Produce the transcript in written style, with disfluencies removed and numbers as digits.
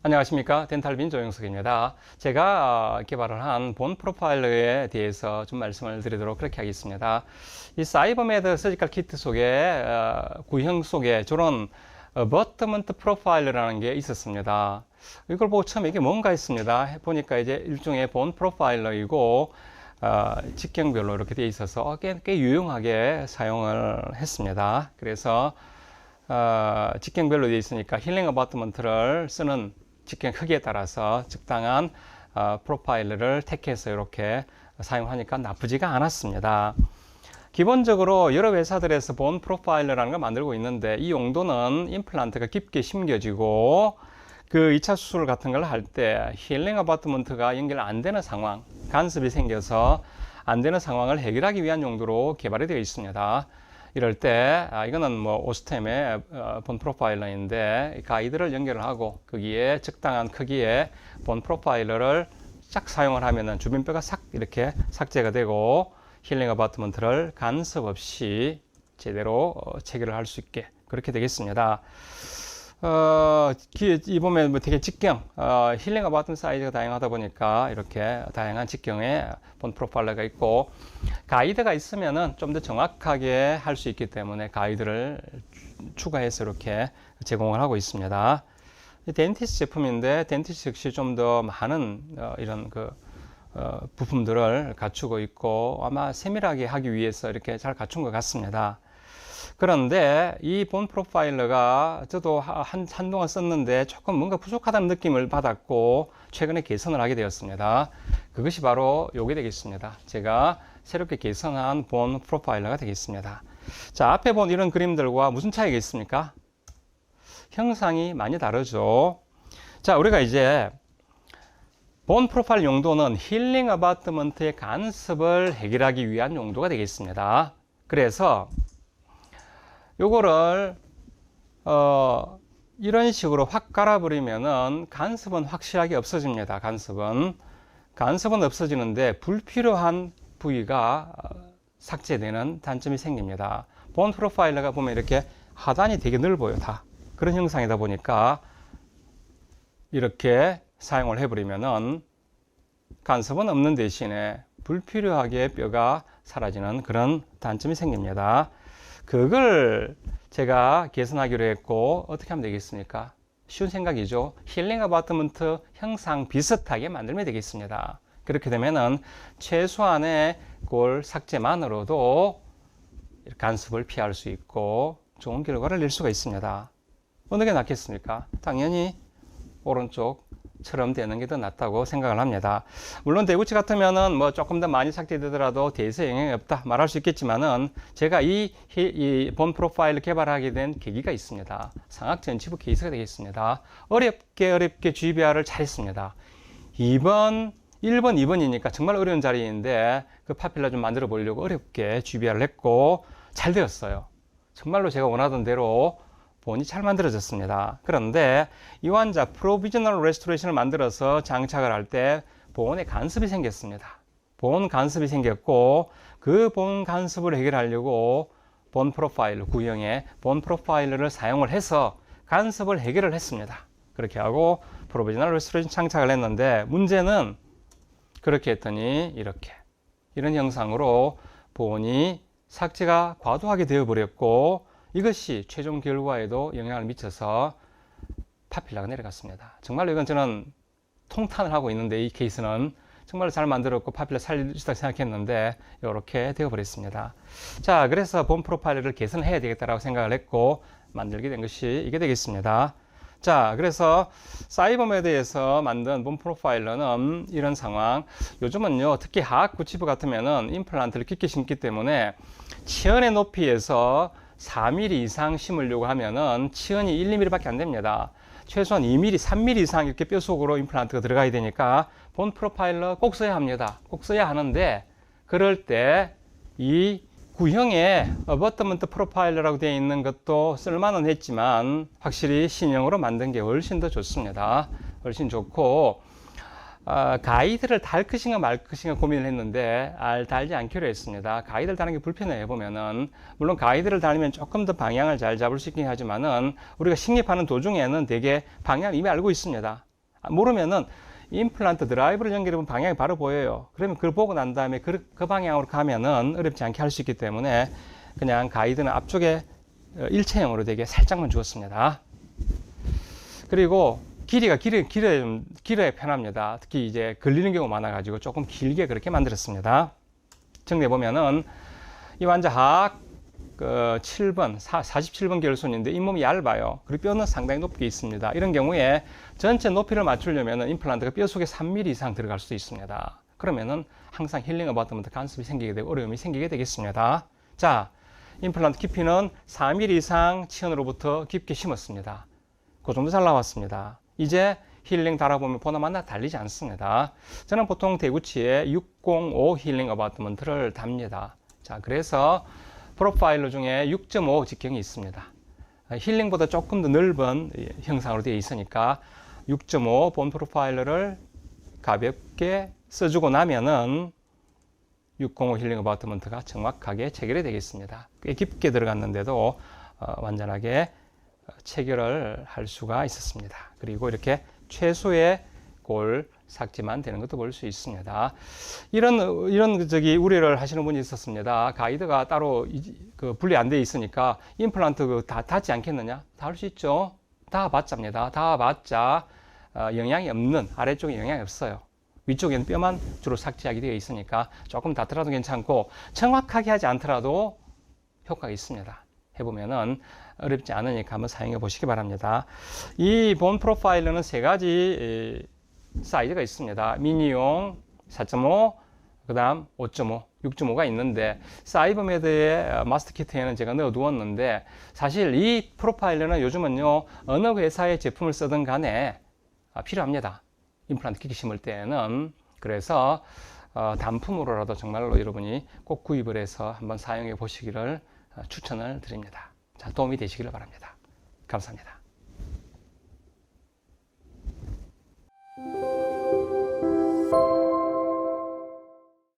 안녕하십니까. 덴탈빈 조영석입니다. 제가 개발을 한 본 프로파일러에 대해서 좀 말씀을 드리도록 그렇게 하겠습니다. 이 사이버메드 서지컬 키트 속에 구형 속에 저런 어버트먼트 프로파일러라는 게 있었습니다. 이걸 보고 처음에 이게 뭔가 했습니다. 보니까 이제 일종의 본 프로파일러이고 직경별로 이렇게 되어 있어서 꽤 유용하게 사용을 했습니다. 그래서 직경별로 되어 있으니까 힐링 어바트먼트를 쓰는 직경 크기에 따라서 적당한 프로파일러를 택해서 이렇게 사용하니까 나쁘지가 않았습니다. 기본적으로 여러 회사들에서 본 프로파일러라는 걸 만들고 있는데 이 용도는 임플란트가 깊게 심겨지고 그 2차 수술 같은 걸 할 때 힐링 어바트먼트가 연결 안 되는 상황, 간섭이 생겨서 안 되는 상황을 해결하기 위한 용도로 개발이 되어 있습니다. 이럴 때 이거는 뭐 오스템의 본 프로파일러인데 가이드를 연결을 하고 거기에 적당한 크기의 본 프로파일러를 쫙 사용을 하면은 주변뼈가 싹 이렇게 삭제가 되고 힐링 어바트먼트를 간섭 없이 제대로 체결을 할 수 있게 그렇게 되겠습니다. 이 보면 뭐 되게 직경, 힐링 어바트먼트 사이즈가 다양하다 보니까 이렇게 다양한 직경의 본 프로파일러가 있고 가이드가 있으면은 좀 더 정확하게 할 수 있기 때문에 가이드를 추가해서 이렇게 제공을 하고 있습니다. 덴티스트 제품인데 덴티스트 역시 좀 더 많은 이런 부품들을 갖추고 있고 아마 세밀하게 하기 위해서 이렇게 잘 갖춘 것 같습니다. 그런데 이 본 프로파일러가 저도 한동안 썼는데 조금 뭔가 부족하다는 느낌을 받았고 최근에 개선을 하게 되었습니다. 그것이 바로 요게 되겠습니다. 제가 새롭게 개선한 본 프로파일러가 되겠습니다. 자, 앞에 본 이런 그림들과 무슨 차이가 있습니까? 형상이 많이 다르죠. 자, 우리가 이제 본 프로파일 용도는 힐링 어바트먼트의 간섭을 해결하기 위한 용도가 되겠습니다. 그래서 요거를 이런 식으로 확 갈아버리면은 간섭은 확실하게 없어집니다. 간섭은 없어지는데 불필요한 부위가 삭제되는 단점이 생깁니다. 본 프로파일러가 보면 이렇게 하단이 되게 넓어요. 다 그런 형상이다 보니까 이렇게 사용을 해버리면은 간섭은 없는 대신에 불필요하게 뼈가 사라지는 그런 단점이 생깁니다. 그걸 제가 개선하기로 했고 어떻게 하면 되겠습니까? 쉬운 생각이죠. 힐링 어바트먼트 형상 비슷하게 만들면 되겠습니다. 그렇게 되면은 최소한의 골 삭제만으로도 간섭을 피할 수 있고 좋은 결과를 낼 수가 있습니다. 어느 게 낫겠습니까? 당연히 오른쪽처럼 되는 게 더 낫다고 생각을 합니다. 물론 대구치 같으면은 뭐 조금 더 많이 삭제되더라도 대세에 영향이 없다 말할 수 있겠지만은 제가 이 본 프로파일을 개발하게 된 계기가 있습니다. 상악 전치부 케이스가 되겠습니다. 어렵게 GBR을 잘했습니다. 1번, 2번이니까 정말 어려운 자리인데 그 파필라 좀 만들어 보려고 어렵게 GBR을 했고 잘 되었어요. 정말로 제가 원하던 대로 본이 잘 만들어졌습니다. 그런데 이 환자 프로비저널 레스토레이션을 만들어서 장착을 할 때 본에 간섭이 생겼습니다. 본 간섭이 생겼고 그 본 간섭을 해결하려고 본 프로파일러 구형의 본 프로파일러를 사용을 해서 간섭을 해결을 했습니다. 그렇게 하고 프로비저널 레스토레이션 장착을 했는데 문제는 그렇게 했더니 이런 형상으로 본이 삭제가 과도하게 되어버렸고 이것이 최종 결과에도 영향을 미쳐서 파필라가 내려갔습니다. 정말로 이건 저는 통탄을 하고 있는데 이 케이스는 정말로 잘 만들었고 파필라 살릴 수 있다고 생각했는데 이렇게 되어버렸습니다. 자, 그래서 본 프로파일러를 개선해야 되겠다라고 생각을 했고 만들게 된 것이 이게 되겠습니다. 자, 그래서 사이버메드에서 만든 본 프로파일러는 이런 상황. 요즘은요, 특히 하악 구치부 같으면은 임플란트를 깊게 심기 때문에 치연의 높이에서 4mm 이상 심으려고 하면은 치연이 1, 2mm밖에 안 됩니다. 최소한 2mm, 3mm 이상 이렇게 뼈 속으로 임플란트가 들어가야 되니까 본 프로파일러 꼭 써야 합니다. 꼭 써야 하는데 그럴 때 이 구형의 어버트먼트 프로파일러라고 되어 있는 것도 쓸만은 했지만 확실히 신형으로 만든 게 훨씬 더 좋습니다. 훨씬 좋고 가이드를 달 것인가 말 것인가 고민을 했는데 달지 않기로 했습니다. 가이드를 다는 게 불편해요. 보면은 물론 가이드를 달면 조금 더 방향을 잘 잡을 수 있긴 하지만은 우리가 식립하는 도중에는 되게 방향을 이미 알고 있습니다. 모르면은 임플란트 드라이브를 연결해보면 방향이 바로 보여요. 그러면 그걸 보고 난 다음에 그 방향으로 가면은 어렵지 않게 할 수 있기 때문에 그냥 가이드는 앞쪽에 일체형으로 되게 살짝만 주었습니다. 그리고 길이가 길어야 편합니다. 특히 이제 걸리는 경우가 많아가지고 조금 길게 그렇게 만들었습니다. 정리해보면은 이 환자 하악 7번, 47번 결손인데 잇몸이 얇아요. 그리고 뼈는 상당히 높게 있습니다. 이런 경우에 전체 높이를 맞추려면 임플란트가 뼈 속에 3mm 이상 들어갈 수도 있습니다. 그러면은 항상 힐링 어바트먼트 간섭이 생기게 되고 어려움이 생기게 되겠습니다. 자, 임플란트 깊이는 4mm 이상 치연으로부터 깊게 심었습니다. 그 정도 잘 나왔습니다. 이제 힐링 달아보면 보나마나 달리지 않습니다. 저는 보통 대구치에 605 힐링 어바트먼트를 답니다. 자, 그래서 프로파일러 중에 6.5 직경이 있습니다. 힐링보다 조금 더 넓은 형상으로 되어 있으니까 6.5 본 프로파일러를 가볍게 써주고 나면은 605 힐링 어바트먼트가 정확하게 체결이 되겠습니다. 꽤 깊게 들어갔는데도 완전하게 체결을 할 수가 있었습니다. 그리고 이렇게 최소의 골 삭제만 되는 것도 볼 수 있습니다. 이런 우려를 하시는 분이 있었습니다. 가이드가 따로 분리 안 돼 있으니까 임플란트 다 닿지 않겠느냐? 닿을 수 있죠. 닿아봤자입니다. 닿아봤자 영향이 없는, 아래쪽에 영향이 없어요. 위쪽에는 뼈만 주로 삭제하게 되어 있으니까 조금 닿더라도 괜찮고 정확하게 하지 않더라도 효과가 있습니다. 해보면은 어렵지 않으니까 한번 사용해 보시기 바랍니다. 이 본 프로파일러는 3가지 사이즈가 있습니다. 미니용 4.5, 그 다음 5.5, 6.5가 있는데 사이버메드의 마스터 키트에는 제가 넣어 두었는데 사실 이 프로파일러는 요즘은요 어느 회사의 제품을 쓰든 간에 필요합니다. 임플란트 기기 심을 때에는. 그래서 단품으로라도 정말로 여러분이 꼭 구입을 해서 한번 사용해 보시기를 추천을 드립니다. 자, 도움이 되시기를 바랍니다. 감사합니다.